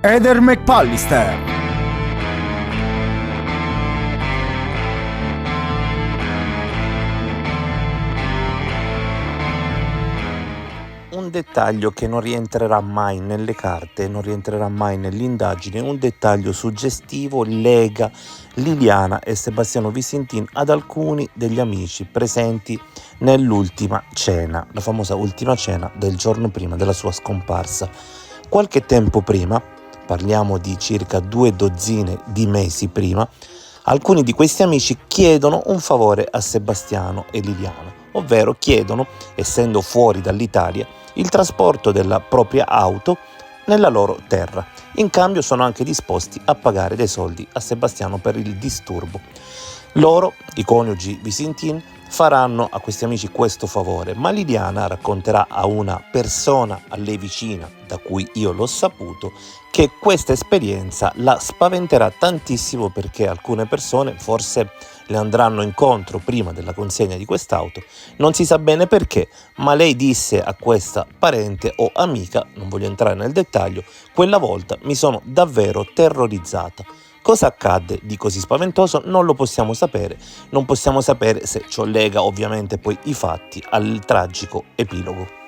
Heather McAllister. Un dettaglio che non rientrerà mai nelle carte, non rientrerà mai nell'indagine, un dettaglio suggestivo lega Liliana e Sebastiano Visintin ad alcuni degli amici presenti nell'ultima cena, la famosa ultima cena del giorno prima della sua scomparsa. Qualche tempo prima, parliamo di circa 2 dozzine di mesi prima, alcuni di questi amici chiedono un favore a Sebastiano e Liliana, ovvero chiedono, essendo fuori dall'Italia, il trasporto della propria auto nella loro terra. In cambio sono anche disposti a pagare dei soldi a Sebastiano per il disturbo. Loro, i coniugi Visintin, faranno a questi amici questo favore, ma Liliana racconterà a una persona a lei vicina, da cui io l'ho saputo, che questa esperienza la spaventerà tantissimo perché alcune persone forse le andranno incontro prima della consegna di quest'auto, non si sa bene perché, ma lei disse a questa parente o amica, non voglio entrare nel dettaglio, quella volta mi sono davvero terrorizzata. Cosa accadde di così spaventoso non lo possiamo sapere, non possiamo sapere se ciò lega ovviamente poi i fatti al tragico epilogo.